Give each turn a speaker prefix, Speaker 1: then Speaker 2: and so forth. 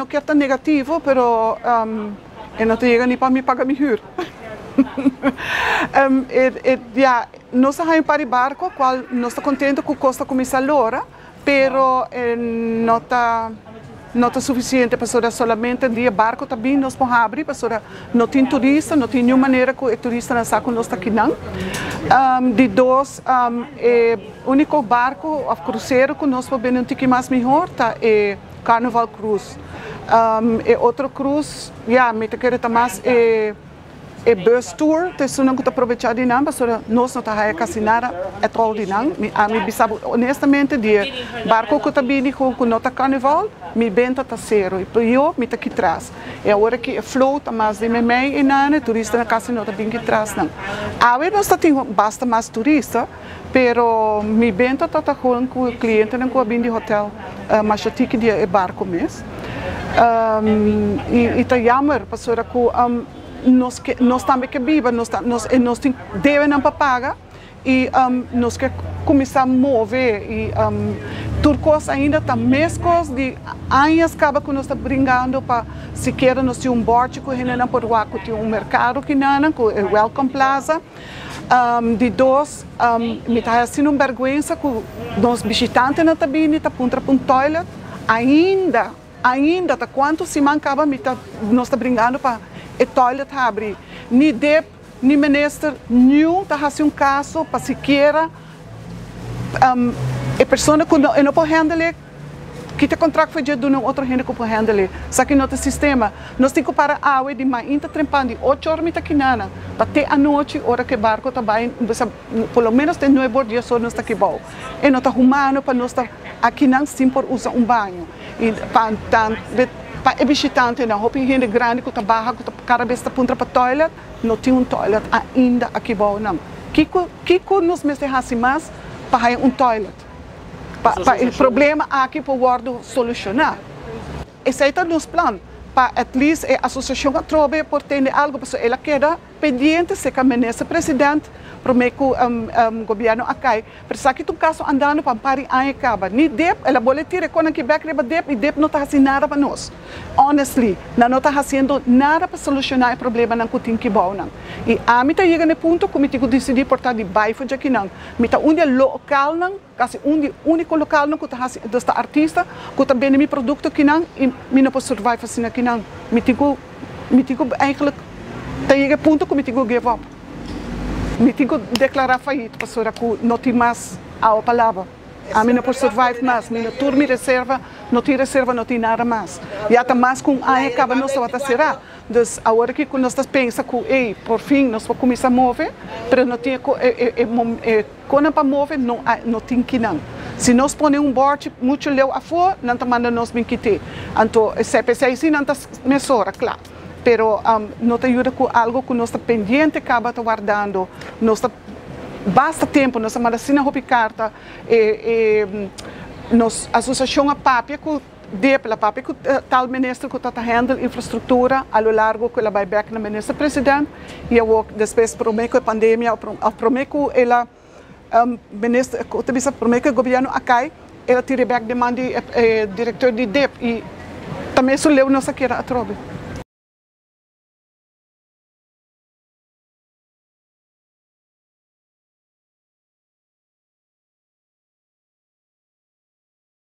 Speaker 1: quero estar negativo, pero eu não chega nem para me pagar minha hyra. Nós estamos para o barco, qual nós estamos contentes com a costa começar agora, pero não está suficiente para somente o barco também nós podemos abrir, para não tem turista, não tem nenhuma maneira que o turista não está conosco aqui não. De dois, o único barco, o cruzeiro que nós podemos ter que mais melhor é Carnival Cruise. Outro cruise, me quero mais bus tour, então não estou aproveitando não, mas nós não estamos quase nada é todo não. Honestamente, o barco que está vindo com nota Carnival, me benta está zero e eu me está aqui atrás. É a hora que flota mais de mim e nada, turista na casa não está bem aqui atrás não. Agora nós temos basta mais turista, pero me benta está com o cliente não com o hotel, mas eu tenho que ir barco mesmo. E está jammer, pastora que nós também que viva, nós devemos pagar e nós que começar a mover e turcos ainda está mescos de anos acaba que nós está brincando para sequer nós temos bote que ainda por lá que tem mercado que não com o Welcome Plaza de dois me está assim vergonha que nós visitantes não está bem está para um toilet ainda tá quanto se mancava nós está brincando para o toilet abrir. Ni DEP, ni ministro, nenhum está fazendo caso para sequer a pessoa que não pode handler, que tem contrato foi de uma outra gente que pode handler. Só que no sistema, nós temos que parar a água de manhã, trempando 8 horas aqui nada, para ter a noite, hora que o barco está bem, pelo menos tem 9 dias só nós está aqui bom. E não está humano para nós estar aqui não sim por usar banho. E para visitante não, houve gente grande que trabalha, que cada vez está para toilet, não tem toilet ainda aqui bom não. Que nos mexe mais para toilet? O problema aqui para o guardo solucionar. Esse é o nosso plano. Para at least a associação a trobe por ter algo para ela queda pendiente se que o ministro presidente promete o governo acai para que tu caso andando para pari aí acaba ni DEP ela boletim quando que back reba DEP e DEP não está fazendo nada para nós honestly não está fazendo nada para solucionar o problema não que tem que bom não e a mim tá chega no ponto que me tenho decidir portar de bairro de aqui não me tá local não quase único local não que está fazendo desta artista que está bem meu produto aqui não e me não posso survive assim aqui não me tenho eigenlijk tá chega ponto que me tenho give up. Me tenho que declarar falhito, pastora, que não tem mais a palavra. A mim não posso survive mais, minha turma reserva, não tem nada mais. E até mais com a acaba não se vai será. Então, a hora que nós pensamos que, por fim, nós vamos começar a mover, mas não tem quando para mover, não tem que não. Se nós ponemos bote muito leu a fora, não está mandando nós bem que ter. Então, se pensar assim, não está mesora, claro. Pero não te ajuda com algo que nós está pendiente, acaba guardando, nós está basta tempo, nós estamos assim na carta, nós associação a papia que de pela papia que tal ministro que está handle infraestrutura a lo largo que ela vai back na ministro presidente e eu depois promete que a pandemia promete que ela ministro que promete que o governo acai ela tira back demanda diretor de DEP e também isso leu nossa queira a trobe.